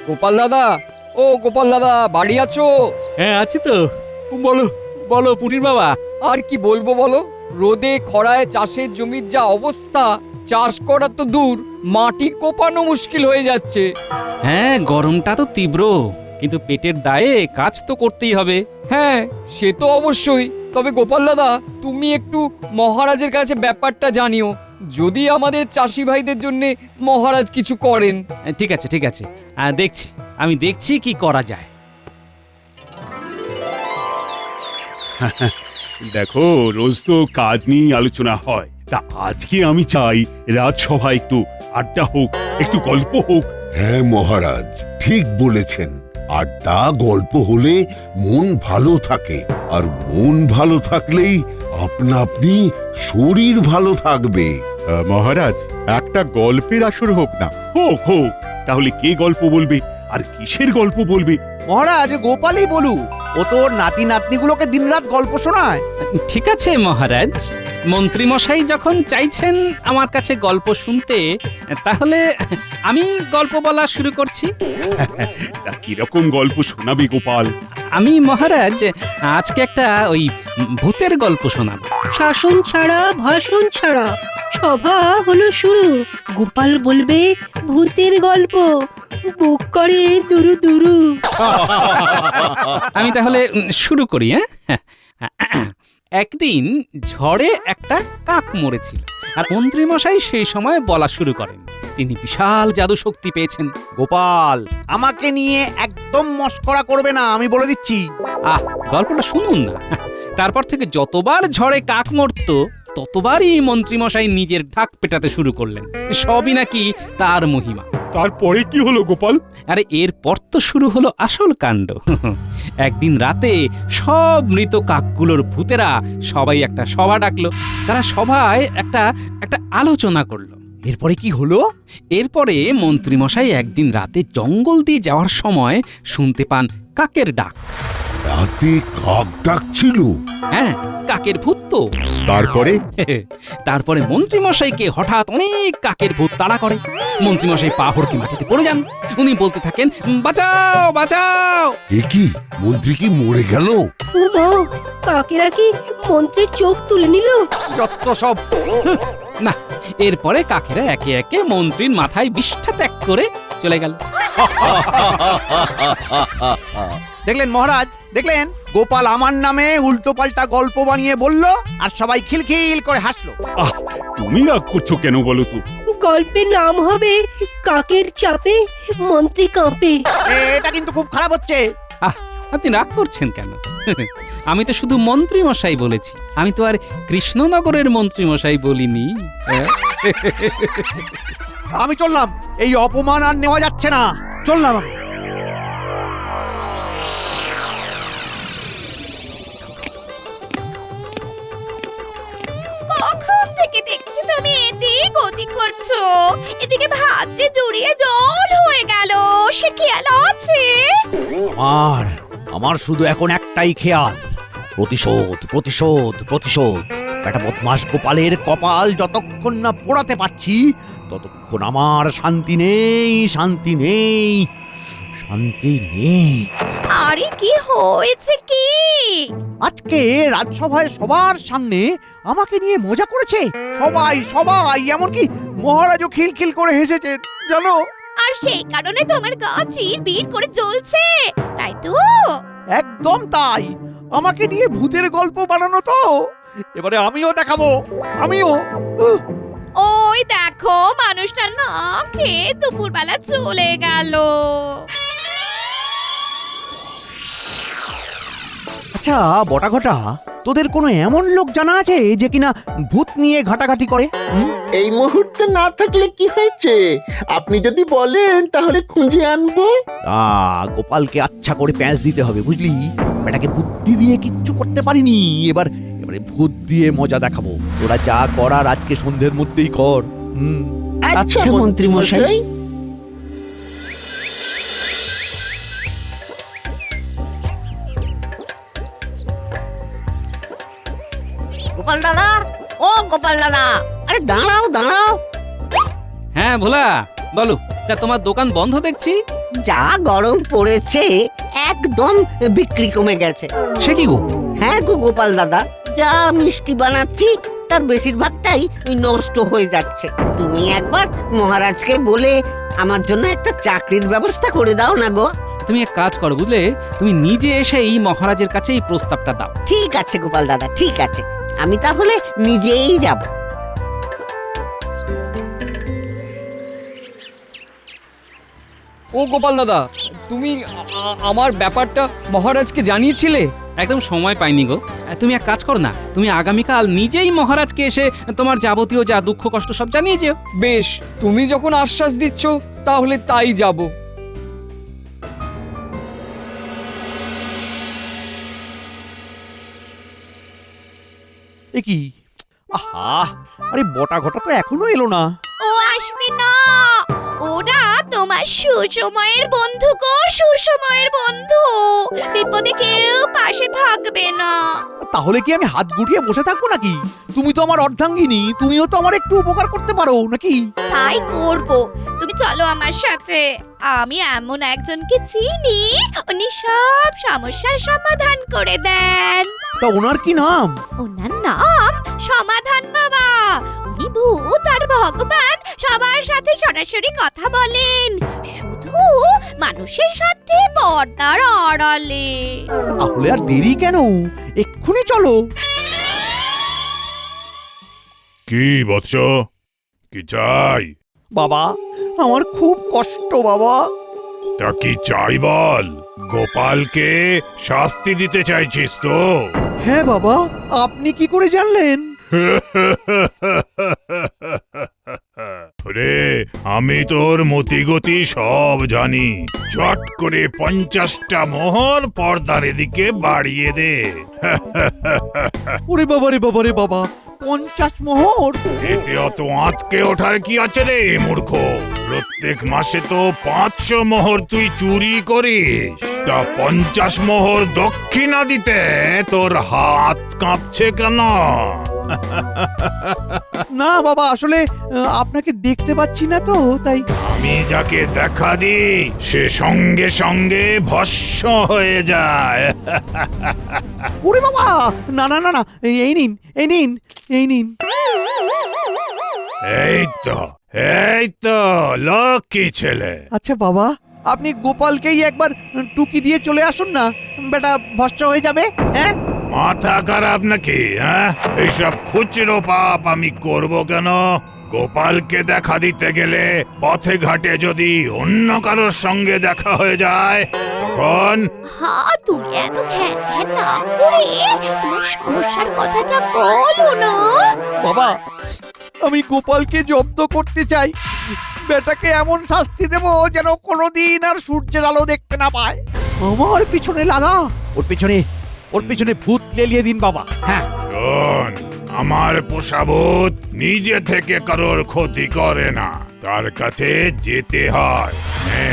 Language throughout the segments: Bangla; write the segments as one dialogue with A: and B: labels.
A: গোপাল দাদা, ও গোপাল দাদা, বাড়ি আছো?
B: হ্যাঁ আছি তো। বলো বলো পুটির বাবা।
A: আর কি বলবো বলো, রোদে খরায় চাষের জমির যা অবস্থা, চাষ করা তো দূর, মাটি কোপানো মুশকিল হয়ে যাচ্ছে।
B: হ্যাঁ গরমটা তো তীব্র, কিন্তু পেটের দায়ে কাজ তো করতেই হবে।
A: হ্যাঁ, সে তো অবশ্যই। তবে গোপাল দাদা, তুমি একটু মহারাজের কাছে ব্যাপারটা জানিও, যদি আমাদের চাষি ভাইদের জন্য মহারাজ কিছু করেন।
B: ঠিক আছে ঠিক আছে, দেখছি, আমি দেখছি কি করা যায়।
C: দেখো, রোজ তো কাজ নিয়েই আলোচনা হয়, তা আজকে আমি চাই রাজসভায় একটু আড্ডা হোক, একটু গল্প হোক।
D: হ্যাঁ মহারাজ, ঠিক বলেছেন। আড্ডা গল্প হলে মন ভালো থাকে, আর মন ভালো থাকলেই আপনা আপনি শরীর ভালো থাকবে।
E: মহারাজ, একটা গল্পের আসর হোক না?
C: হোক হোক, তাহলে কে গল্প বলবে আর কিসের গল্প বলবে?
F: মহারাজ, গোপালই বলু, ও তোর নাতি নাতনিগুলোকে দিনরাত গল্প শোনায়।
B: ঠিক আছে মহারাজ, মন্ত্রী মশাই যখন চাইছেন আমার কাছে গল্প শুনতে, তাহলে আমি গল্প বলা শুরু করছি।
C: তা কিরকম গল্প শোনাবে গোপাল?
B: আমি মহারাজ আজকে একটা ওই ভূতের গল্প শোনাবো।
G: শাসন ছাড়া ভাষণ ছাড়া সভা হলো শুরু। গোপাল বলবে ভূতের গল্প, বুক করে দুরু দুরু।
B: আমি তাহলে শুরু করি। হ্যাঁ, একদিন ঝড়ে একটা কাক মরেছিল, আর মন্ত্রী মশাই সেই সময় বলা শুরু করেন তিনি বিশাল জাদু শক্তি পেয়েছেন।
F: গোপাল, আমাকে নিয়ে একদম মস্করা করবে না, আমি বলে দিচ্ছি।
B: গল্পটা শুনুন না। তারপর থেকে যতবার ঝড়ে কাক মরতো, ততবারই মন্ত্রী মশাই নিজের ঢাক পেটাতে শুরু করলেন, সবই নাকি তার মহিমা।
E: তারপরে কি হলো গোপাল?
B: আরে এরপর তো শুরু হলো আসল কাণ্ড। একদিন রাতে সব মৃত কাকগুলোর ভূতেরা সবাই একটা সভা ডাকলো। তারা সবাই একটা আলোচনা করলো।
F: এরপরে কি হলো?
B: এরপরে মন্ত্রী মশাই একদিন রাতে জঙ্গল দিয়ে যাওয়ার সময় শুনতে পান কাকের ডাক।
D: রাতে কাক ডাকছিল?
B: হ্যাঁ, কাকের ভূত তো।
E: তারপরে?
B: তারপরে মন্ত্রী মশাইকে হঠাৎ অনেক কাকের ভূত তাড়া করে। মন্ত্রী মশাই পা হড়কে মাটিতে পড়ে যান। উনি বলতে থাকেন, বাঁচাও বাঁচাও।
D: এ কি, মন্ত্রী কি মরে গেল?
G: উমা, কাকেরা কি মন্ত্রীর চোখ তুলে নিল?
F: যত সব।
B: না, এরপরে কাকেরা একে একে মন্ত্রীর মাথায় বিষ্ঠা ত্যাগ করে চলে গেল।
F: দেখলেন মহারাজ, দেখলেন? গোপাল আমার নামে উল্টো পাল্টা গল্প বানিয়ে বলল, আর সবাই খিলখিল করে হাসলো।
C: তুমি রাগ করছো কেন বলো তো?
G: গল্পের নাম হবে কাকের চাপে মন্ত্রী কাঁপে।
F: এটা কিন্তু খুব খারাপ হচ্ছে।
B: আপনি রাগ করছেন কেন? আমি তো শুধু মন্ত্রী মশাই বলেছি, আমি তো আর কৃষ্ণনগরের মন্ত্রী মশাই বলিনি।
F: আমি চললাম, এই অপমান আর নেওয়া যাচ্ছে না, চললাম আমি।
H: কখন থেকে দেখছি তুমি এদিক ওদিক করছো, এদিকে ভাজে জড়িয়ে জল হয়ে গেল, সে খেয়াল আছে?
F: আমার শুধু এখন একটাই খেয়াল, প্রতিশোধ প্রতিশোধ প্রতিশোধ। একটা বদমাস গোপালের কপাল যতক্ষণ না পোড়াতে পারছি, ততক্ষণ আমার শান্তি নেই, শান্তি নেই, শান্তি নেই।
H: আরে কি হয়েছে কি?
F: আজকে রাজসভায় সবার সামনে আমাকে নিয়ে মজা করেছে সবাই সবাই, এমনকি মহারাজও খিলখিল করে হেসেছেন জানো।
H: আর সেই কারণে তোমার গা চিরবির করে জ্বলছে, তাই তো?
F: একদম তাই, আমাকে নিয়ে ভূতের গল্প বানানো তো, এবারে আমিও দেখাবো, আমিও।
H: ওই দেখো, মানুষটার না খেয়ে দুপুরবেলা চলে গেল।
F: আচ্ছা বটা ঘটা, তোদের কোনো এমন লোক জানা আছে যে কিনা ভূত নিয়ে ঘাটাঘাটি করে?
I: এই মুহূর্তে না থাকলে কি হয়েছে, আপনি যদি বলেন তাহলে খুঁজে আনবো।
F: গোপালকে আচ্ছা করে প্যাঁচ দিতে হবে, বুঝলি? বেটাকে বুদ্ধি দিয়ে কিচ্ছু করতে পারিনি, এবারে ভূত দিয়ে মজা দেখাবো। তোরা যা করার আজকে সন্ধ্যের মধ্যেই কর।
I: আচ্ছা মন্ত্রী মশাই।
J: গোপাল দাদা, ও গোপাল দাদা, আরে দাঁড়াও দাঁড়াও।
B: হ্যাঁ ভোলা, বলো। তা তোমার দোকান বন্ধ দেখছি?
J: যা গরম পড়েছে একদম বিক্রি কমে গেছে।
B: সে কি গো?
J: হ্যাঁ গো গোপাল দাদা, যা মিষ্টি বানাচ্ছি তার বেশিরভাগটাই নষ্ট হয়ে যাচ্ছে। তুমি একবার মহারাজকে বলে আমার জন্য একটা চাকরির ব্যবস্থা করে দাও না গো।
B: তুমি এক কাজ করো বুঝলে, তুমি নিজে এসে এই মহারাজের কাছে এই প্রস্তাবটা দাও।
J: ঠিক আছে গোপাল দাদা, ঠিক আছে, আমি তাহলে নিজেই যাব।
A: ও গোপাল দাদা, তুমি আমার ব্যাপারটা মহারাজকে জানিয়েছিলে?
B: একদম সময় পাইনি গো। তুমি এক কাজ করো না, তুমি আগামীকাল নিজেই মহারাজকে এসে তোমার যাবতীয় যা দুঃখ কষ্ট সব জানিয়ে যেও।
A: বেশ, তুমি যখন আশ্বাস দিচ্ছ তাহলে তাই যাব।
F: এ কি? আহা, আরে বটা ঘটা তো এখনো এলো না।
H: ও আসবে না, ওরা তোমার সুসময়ের বন্ধু গো, সুসময়ের বন্ধু। বিপদে কেউ পাশে থাকবে না।
F: তাহলে কি আমি হাত গুটিয়ে বসে থাকবো নাকি? তুমি তো আমার অর্ধাঙ্গিনী, তুমিও তো আমার একটু উপকার করতে পারো নাকি?
H: তাই করব, তুমি চলো আমার সাথে। আমি এমন একজনকে চিনি, উনি সব সমস্যার সমাধান করে দেন।
F: তা ওনার কি নাম?
H: ওনার নাম সমাধান বাবা। উনি ভূত আর ভগবান সবার সাথে সরাসরি কথা বলেন, শুধু মানুষের সাথে পর্দার আড়ালে।
F: তাহলে আর দেরি কেন, এক্ষুনি চলো।
C: কি বৎস, কি চাই?
F: বাবা, আমার খুব কষ্ট বাবা।
C: তা কি চাই বল? গোপালকে শাস্তি দিতে চাইছিস তো?
F: হ্যাঁ বাবা, আপনি কি করে জানলেন?
C: রে, আমি তোর মতিগতি সব জানি। চট করে 50টা মোহর পর্দার এদিকে বাড়িয়ে দে।
F: ওরে বাবা রে বাবা রে বাবা, 50 মোহর?
C: এতে অত আঁতকে ওঠার কি আছে রে মূর্খ? প্রত্যেক মাসে তো 500 মোহর তুই চুরি করিস, তা 50 মোহর দক্ষিণা দিতে তোর হাত কাঁপছে কেন?
F: না বাবা, আসলে আপনাকে দেখতে পাচ্ছি না তো তাই।
C: আমি যাকে দেখা দিই সে সঙ্গে সঙ্গে ভস্ম হয়ে যায়।
F: ওরে বাবা, না না না না, এই নিন এই নিন এই নিন।
C: এই তো লক্ষ্মী ছেলে।
F: আচ্ছা বাবা, আপনি গোপালকেই একবার টুকি দিয়ে চলে আসুন না, বেটা ভস্ম হয়ে যাবে। হ্যাঁ,
C: মাথা খারাপ নাকি? হ্যাঁ, এইসব খুচরো পাপ আমি করব কেন? গোপালকে দেখা দিতে গেলে পথে ঘাটে যদি অন্য কারোর সঙ্গে দেখা হয়ে যায় তখন?
H: হ্যাঁ, তুমি এত ঘ্যান ঘ্যান না করে তোমার সমস্যার কথাটা বলো না।
F: বাবা, আমি গোপালকে জব্দ করতে চাই। বেটাকে এমন শাস্তি দেব যেন কোনোদিন আর সূর্যের আলো দেখতে না পায়। আমার পিছনে লাগা, ওর পিছনে ভূত লেলিয়ে দিন বাবা। হ্যাঁ,
C: শোন, আমার পোষা ভূত নিজে থেকে কারোর ক্ষতি করে না, তার কাছে যেতে হয়। নে,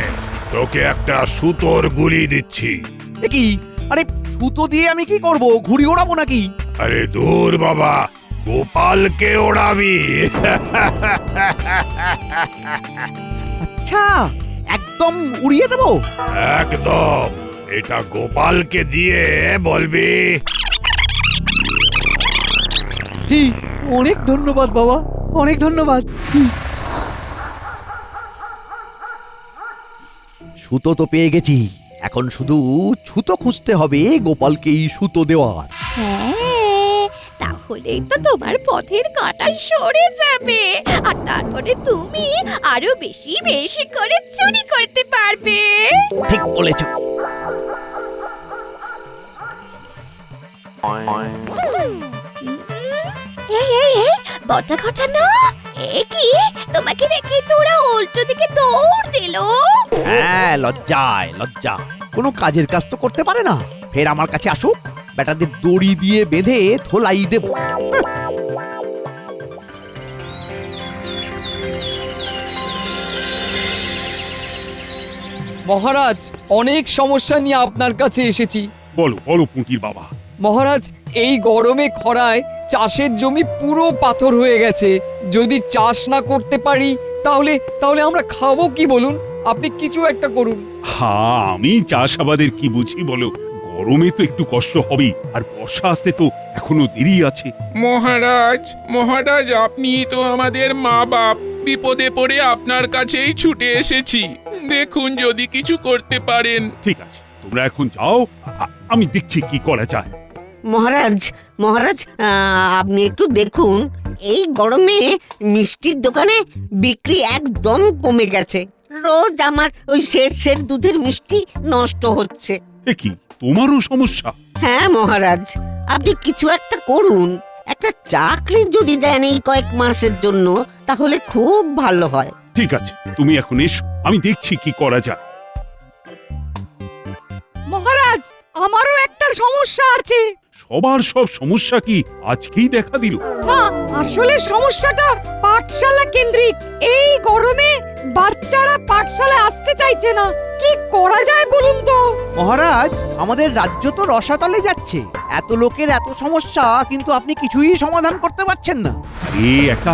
C: তোকে একটা সুতোর গুলি দিচ্ছি।
F: এ কি? আরে সুতো দিয়ে আমি কি করব? ঘুড়ি ওড়াবো নাকি?
C: আরে দূর বাবা, গোপালকে ওড়াবি।
F: আচ্ছা, একদম উড়িয়ে দেবো?
C: একদম। এটা গোপালকে দিয়ে বলবি,
F: অনেক ধন্যবাদ বাবা, অনেক ধন্যবাদ। সুতো তো পেয়ে গেছি, এখন শুধু ছুতো খুঁজতে হবে গোপালকে এই সুতো দেওয়ার।
H: হ্যাঁ, তাহলেই তো তোমার পথের কাঁটা সরে যাবে, আর তারপরে তুমি আরো বেশি বেশি করে চুরি করতে পারবে।
F: ঠিক বলেছো।
H: এই বটা ঘটা না, এ কি? তোমাকে দেখে তো ওরা উল্টো দিকে দৌড় দিল।
F: হ্যাঁ, লজ্জায় লজ্জা, কোনো কাজের কাজ তো করতে পারে না। ফের আমার কাছে আসুক, বেটাদের দড়ি দিয়ে বেঁধে ধোলাই দেব।
A: মহারাজ, অনেক সমস্যা নিয়ে আপনার কাছে এসেছি।
C: বলো বলো পুঁটির বাবা।
A: মহারাজ, এই গরমে খরায় চাষের জমি পুরো পাথর হয়ে গেছে। যদি চাষ না করতে পারি তাহলে তাহলে আমরা খাবো কি বলুন? আপনি কিছু একটা করুন।
K: হ্যাঁ, আমি চাষাবাদের কি বুঝি বলো? গরমে তো একটু কষ্ট হবেই, আর বর্ষা আসতে তো এখনো দেরি আছে।
L: মহারাজ আপনি তো আমাদের মা বাপ, বিপদে পড়ে আপনার কাছেই ছুটে এসেছি। দেখুন যদি কিছু করতে পারেন।
K: ঠিক আছে, তোমরা এখন যাও, আমি দেখছি কি করা যায়।
J: মহারাজ মহারাজ আপনি একটু দেখুন, এই গরমে মিষ্টির দোকানে বিক্রি একদম কমে গেছে। রোজ আমার ওই শেষ দুধের মিষ্টি নষ্ট হচ্ছে।
K: এ কি, তোমারও সমস্যা?
J: হ্যাঁ মহারাজ, আপনি কিছু একটা করুন। একটা চাকরি যদি দেন এই কয়েক মাসের জন্য, তাহলে খুব ভালো হয়।
K: ঠিক আছে, তুমি এখন এসো, আমি দেখছি কি করা যায়।
H: মহারাজ, আমারও একটা সমস্যা আছে।
K: সবার সব সমস্যা কি আজকেই দেখা দিল?
H: না, আসলে সমস্যাটা পাঠশালা কেন্দ্রিক। এই গরমে বাচ্চারা পাঠশালায় আসতে চাইছে না। কি করা যায় বলুন তো?
F: মহারাজ, আমাদের রাজ্য তো রসাতলে যাচ্ছে। এত লোকের এত সমস্যা, কিন্তু আপনি কিছুই সমাধান করতে পারছেন না।
K: একটা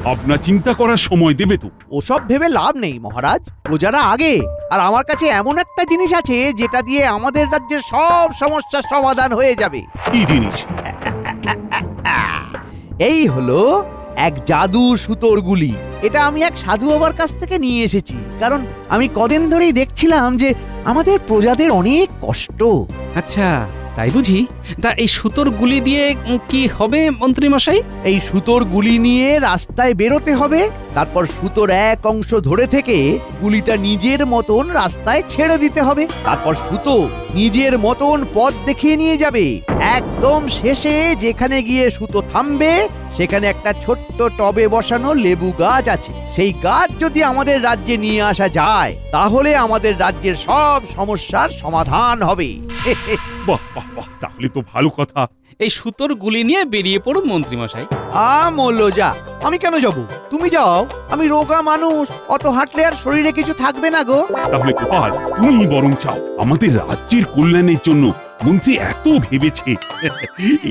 K: ভাবনা চিন্তা করার সময় দেবে তো?
F: ওসব ভেবে লাভ নেই মহারাজ, প্রজারা আগে। আর আমার কাছে এমন একটা জিনিস আছে যেটা দিয়ে আমাদের রাজ্যের সব সমস্যার সমাধান হয়ে যাবে।
K: কি জিনিস?
F: এই হলো এক জাদু সুতোর গুলি। এটা আমি এক সাধু বাবার কাছ থেকে নিয়ে এসেছি, কারণ আমি কদিন ধরেই দেখছিলাম যে আমাদের প্রজাদের অনেক কষ্ট।
B: আচ্ছা, তাই বুঝি? তা এই সুতোর গুলি দিয়ে কি হবে মন্ত্রী মশাই?
F: এই সুতোর গুলি নিয়ে রাস্তায় বেরোতে হবে, তারপর সুতোর এক অংশ ধরে থেকে গুলিটা নিজের মতন রাস্তায় ছেড়ে দিতে হবে। তারপর সুতো নিজের মতন পথ দেখিয়ে নিয়ে যাবে। একদম শেষে যেখানে গিয়ে সুতো থামবে, সেখানে একটা ছোট্ট টবে বসানো লেবু গাছ আছে। সেই গাছ যদি আমাদের রাজ্যে নিয়ে আসা যায়, তাহলে আমাদের রাজ্যের সব সমস্যার সমাধান হবে।
K: বাহ বাহ বাহ, তাহলে তো ভালো কথা।
B: এই সুতোর গুলি নিয়ে বেরিয়ে পড়ুন মন্ত্রী মশাই।
F: যা, আমি কেন যাব? তুমি যাও, আমি রোগা মানুষ, অত হাঁটলে আর শরীরে কিছু থাকবে না গো।
K: তাহলে গোপাল, তুমি বরং চাও। আমাদের রাজ্যের কল্যাণের জন্য মন্ত্রী এত ভেবেছে,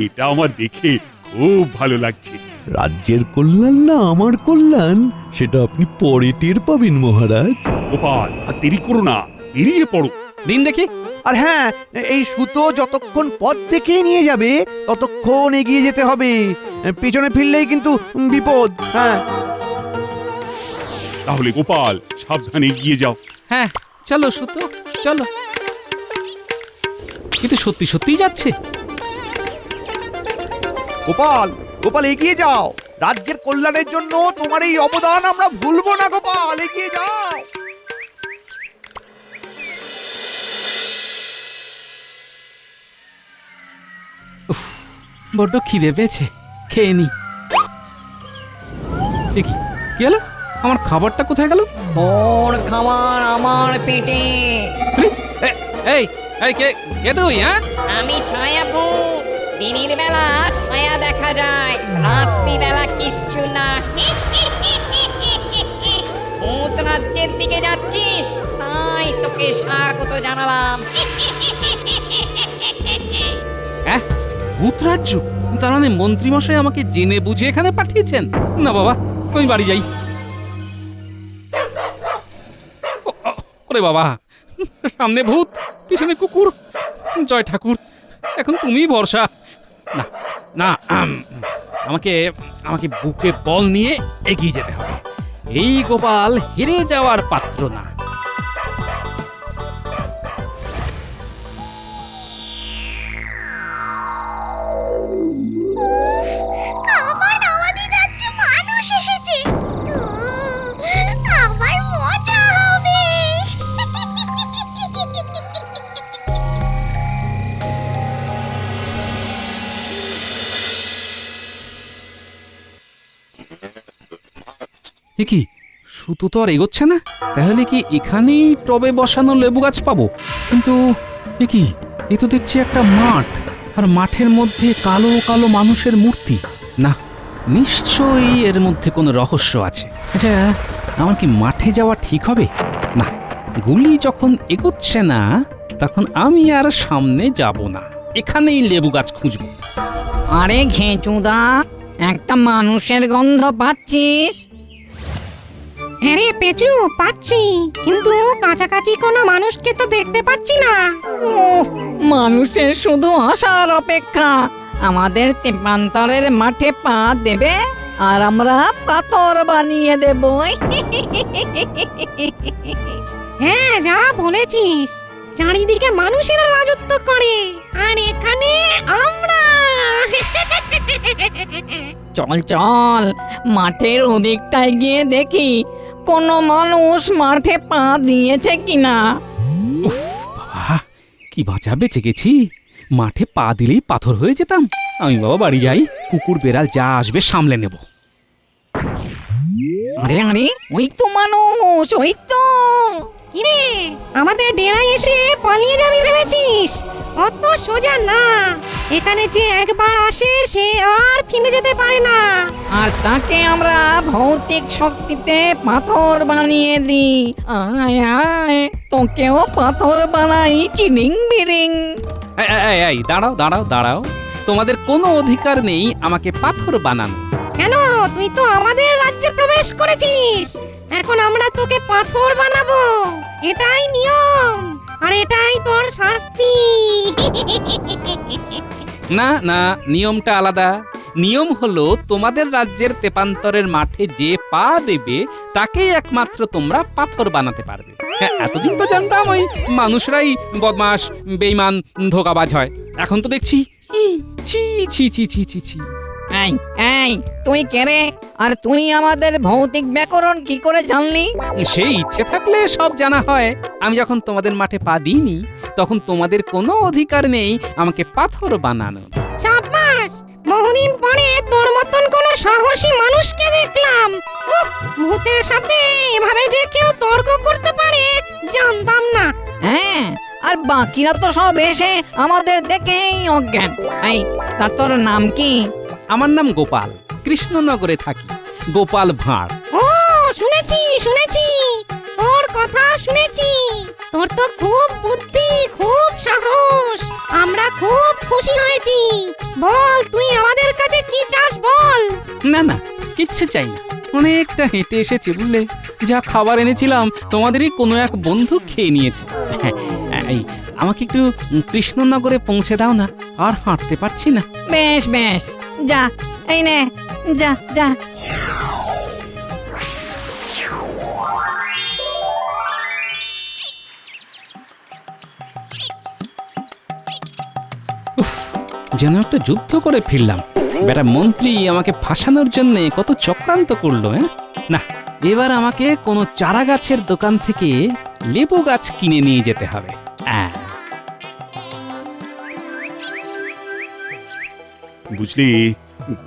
K: এটা আমার দেখে খুব ভালো লাগছে।
F: রাজ্যের কল্যাণ না আমার কল্যাণ, সেটা আপনি পরে টের পাবেন মহারাজ।
K: গোপাল, আর দেরি করো না, বেরিয়ে পড়ো।
B: দিন দেখি।
F: আর হ্যাঁ, এই সুতো যতক্ষণ পথ দেখে নিয়ে যাবে ততক্ষণ এগিয়ে যেতে হবে। পেছনে ফিরলেই কিন্তু বিপদ। হ্যাঁ,
K: তাহলে গোপাল, সাবধানে এগিয়ে যাও।
B: হ্যাঁ, চলো সুতো, চলো। কিন্তু সত্যি সত্যিই যাচ্ছে।
F: গোপাল গোপাল এগিয়ে যাও। রাজ্যের কল্যাণের জন্য তোমার এই অবদান আমরা ভুলবো না। গোপাল, এগিয়ে যাও।
B: বড্ড খিদে পেয়েছে, খেয়ে নি। দেখি কি হলো, আমার খাবারটা কোথায় গেল?
J: ওর খাবার আমার পেটে।
B: এই এই কে কে তুই? হ্যাঁ,
H: আমি ছায়াপু। দিনের বেলা ছায়া দেখা যায়, রাত্রি বেলা কিচ্ছু না। ভূত রাজ্যের দিকে যাচ্ছিস, তাই তোকে স্বাগত জানালাম।
B: ভূত রাজ্য? তার মানে মন্ত্রী মশাই আমাকে জেনে বুঝে এখানে পাঠিয়েছেন? না বাবা, আমি বাড়ি যাই। ওরে বাবা, সামনে ভূত, পিছনে কুকুর। জয় ঠাকুর, এখন তুমিই ভরসা। না না, আমাকে আমাকে বুকে বল নিয়ে এগিয়ে যেতে হবে। এই গোপাল হেরে যাওয়ার পাত্র না।
H: আমাদের রাজ্যে মানুষ এসেছে, আমার মজা হবে।
B: এ কি, সুতো তো আর এগোচ্ছে না। তাহলে কি এখানেই টবে বসানো লেবু গাছ পাবো? কিন্তু এ কি, এ তো দেখছি একটা মাঠ, আর মাঠের মধ্যে কালো কালো মানুষের মূর্তি। না, নিশ্চয়ই এর মধ্যে কোনো রহস্য আছে। আচ্ছা, আমার কি মাঠে যাওয়া ঠিক হবে? না, গুলি যখন এগোচ্ছে না, তখন আমি আর সামনে যাব না। এখানেই লেবু গাছ খুঁজবো।
M: আরে ঘেঁচুদা, একটা মানুষের গন্ধ পাচ্ছিস?
G: হ্যাঁ পেঁচু, পাচ্ছি, কিন্তু কাছাকাছি কোনো মানুষকে তো দেখতে পাচ্ছি না।
M: উফ, মানুষের শুধু আসার অপেক্ষা। আমাদের তেপান্তরের মাঠে পা দেবে আর আমরা পাথর বানিয়ে দেব।
G: হ্যাঁ, যা বলেছিস, চারিদিকে মানুষেরা রাজত্ব করে আর এখানে আমরা।
M: চল চল, মাঠের ওদিকটায় গিয়ে দেখি কোনো মানুষ মাঠে পা দিয়েছে কিনা।
B: বাবা, কি বাঁচা বেঁচে গেছি। মাঠে পা দিলেই পাথর হয়ে যেতাম। আমি বাবা বাড়ি যাই, কুকুর বেড়াল যা আসবে সামলে নেব।
M: আরে আরে, ওই তো মানুষ, ওই তো।
G: কিরে, আমাদের ডেরায় এসে পালিয়ে যাবি ভেবেছিস? অত সোজা না। এখানে যে একবার আসে সে আর ফিরে যেতে পারে না।
M: আর তাকে আমরা ভৌতিক শক্তিতে পাথর বানিয়ে দিই। আয় আয়, তোকেও পাথর বানাই চিনিং বিরিং।
B: এই দাঁড়াও দাঁড়াও দাঁড়াও, তোমাদের কোনো অধিকার নেই আমাকে পাথর বানানো।
G: কেন? তুই তো আমাদের রাজ্যে প্রবেশ করেছিস, এখন আমরা তোকে পাথর বানাবো। এটাই নিয়ম, আর এটাই তোর শাস্তি।
B: না না, নিয়মটা আলাদা। নিয়ম হলো তোমাদের রাজ্যের তেপান্তরের মাঠে যে পা দেবে তাকেই একমাত্র তোমরা পাথর বানাতে পারবে। হ্যাঁ, এতদিন তো জানতাম ওই মানুষরাই বদমাস, বেঈমান, ধোঁকাবাজ হয়। এখন তো দেখছি ছি ছি ছি ছি ছি ছি।
M: এই এই, তুই কে রে? আর তুই আমাদের ভৌতিক ব্যাকরণ কি করে জানলি?
B: সেই ইচ্ছে থাকলে সব জানা হয়। আমি যখন তোমাদের মাঠে পা দিইনি তখন তোমাদের কোনো অধিকার নেই আমাকে পাথর বানানো।
G: সাব্বাস, বহুদিন পরে তোর মতন কোন সাহসী মানুষকে দেখলাম। উফ, ভূতের সাথে এভাবে যে কেউ তর্ক করতে পারে জানতাম না।
M: হ্যাঁ, আর বাকিরা তো সব এসে আমাদের দেখেই অজ্ঞান। এই, তার তোর নাম কি?
B: আমার নাম গোপাল, কৃষ্ণনগরে থাকি। গোপাল ভাঁড়।
G: ও, শুনেছি শুনেছি, তোর কথা শুনেছি। তোর তো খুব বুদ্ধি, খুব সাহস। আমরা খুব খুশি হয়েছি। বল, তুই আমাদের কাছে কি চাস বল।
B: না না, কিচ্ছু চাই না। অনেকটা হেঁটে এসেছি বুঝলে। যা খাবার এনেছিলাম তোমাদেরই কোনো এক বন্ধু খেয়ে নিয়েছে। এই, আমাকে একটু কৃষ্ণনগরে পৌঁছে দাও না, আর হাঁটতে পারছি না।
M: বেশ বেশ, যা, এই নে, যা যা।
B: যেন একটা যুদ্ধ করে ফিরলাম। বেটা মন্ত্রী আমাকে ফাঁসানোর জন্য কত চক্রান্ত করলো। না, এবার আমাকে কোনো চারা গাছের দোকান থেকে লেবু গাছ কিনে নিয়ে যেতে হবে।
K: বুঝলি,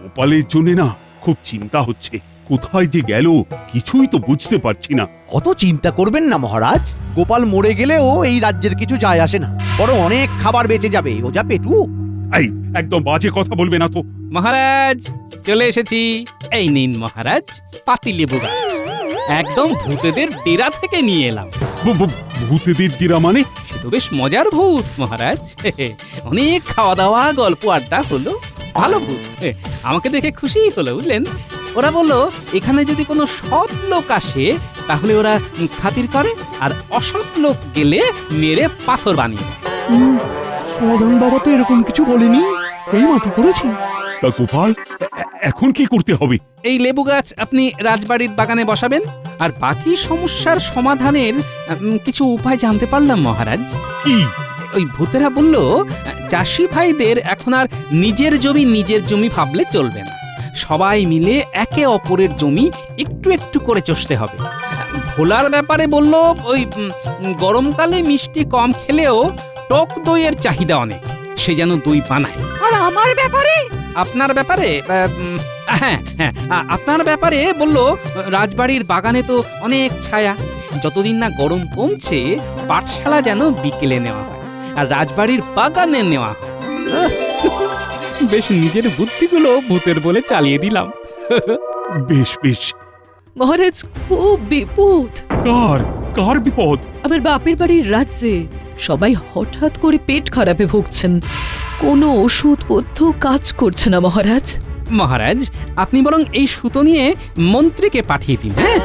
K: গোপালের জন্য না খুব চিন্তা হচ্ছে। কোথায় যে গেল কিছুই তো বুঝতে পারছি না।
F: অত চিন্তা করবেন না মহারাজ, গোপাল মরে গেলেও এই রাজ্যের কিছু যায় আসে না, বড় অনেক খাবার বেঁচে যাবে। ও যা পেটু।
K: এই, একদম বাজে কথা বলবে না তো।
B: মহারাজ, চলে এসেছি। এই নিন মহারাজ, পাতি লেবু গাছ। একদম ভূতেদের ডেরা থেকে নিয়ে এলাম।
K: ভূতেদের ডেরা মানে?
B: সে তো বেশ মজার ভূত মহারাজ। অনেক খাওয়া দাওয়া, গল্প আড্ডা হলো। ভালো ভূত, আমাকে দেখে খুশি হলো বুঝলেন। ওরা বললো এখানে যদি কোনো সৎ লোক আসে তাহলে ওরা খাতির করে, আর অসৎ লোক গেলে মেরে পাথর বানিয়ে।
F: সমাধান বাবা তো এরকম কিছু বলেনি, এই মাটি করেছি।
K: তা গোপাল, এখন কি করতে হবে?
B: এই লেবু গাছ আপনি রাজবাড়ির বাগানে বসাবেন, আর বাকি সমস্যার সমাধানের কিছু উপায় জানতে পারলাম মহারাজ।
K: কি?
B: ওই ভূতেরা বলল চাষি ভাইদের এখন আর নিজের জমি ভাবলে চলবে না। সবাই মিলে একে অপরের জমি একটু একটু করে চষতে হবে। ভোলার ব্যাপারে বলল ওই গরমকালে মিষ্টি কম খেলেও টক দইয়ের চাহিদা অনেক, সে যেন দই বানায়।
M: আর আমার ব্যাপারে?
B: আপনার ব্যাপারে? হ্যাঁ হ্যাঁ, আপনার ব্যাপারে বলল রাজবাড়ির বাগানে তো অনেক ছায়া, যতদিন না গরম কমছে পাঠশালা যেন বিকেলে নেওয়া হয় আর রাজবাড়ির বাগানে নেওয়া হয়। বেশ নিজের বুদ্ধিগুলো ভূতের বলে চালিয়ে দিলাম।
K: বেশ বেশ।
N: মহারাজ, খুব বিপদ।
K: কার কার বিপদ?
N: আমার বাপের বাড়ির রাজ্যে সবাই হঠাৎ করে পেট খারাপে ভুগছেন। কোনো ওষুধ কাজ করছে না মহারাজ।
B: মহারাজ, আপনি বরং এই সুতো নিয়ে মন্ত্রীকে পাঠিয়ে দিন, হ্যাঁ?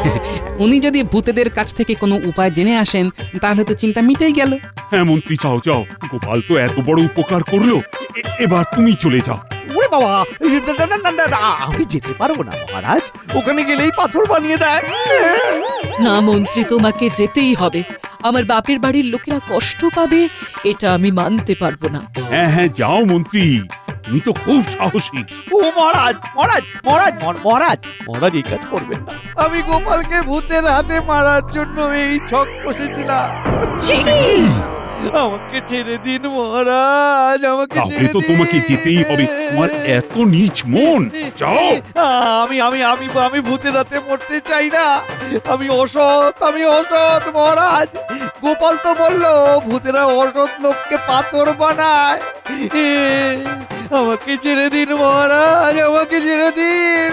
B: উনি যদি ভূতেদের কাছ থেকে কোনো উপায় জেনে আসেন তাহলে তো চিন্তা মিটেই গেল।
K: হ্যাঁ মন্ত্রী, যাও যাও, গোপাল তো এত বড় উপকার করলো, এবার তুমি চলে যাও।
F: ওরে বাবা, না, আমি যেতে পারবো না মহারাজ, ওখানে গেলেই পাথর বানিয়ে দেয়।
N: না মন্ত্রী, তোমাকে যেতেই হবে। আমার বাপের বাড়ির লোকেরা কষ্ট পাবে, এটা আমি মানতে পারবো না।
K: হ্যাঁ হ্যাঁ, যাও মন্ত্রী, তুমি তো খুব সাহসী।
F: ও মহারাজ, মহারাজ, মহারাজ, মহারাজ, মহারাজ এই কাজ করবেন না। আমি গোপালকে ভূতের হাতে মারার জন্য এই ছক কষেছিলাম। আমাকে ছেড়ে দিন মহারাজ, আমাকে
K: তাহলে
F: ছেড়ে
K: তো
F: দিন।
K: তোমাকে যেতেই হবে, তোমার এত নীচ মন। যাও।
F: আমি আমি আমি আমি ভূতের হাতে মরতে চাই না। আমি অসৎ মহারাজ। গোপাল তো বললো ভূতেরা অসৎ লোককে পাথর বানায়। আমাকে ছেড়ে দিন মহারাজ, আমাকে ছেড়ে দিন।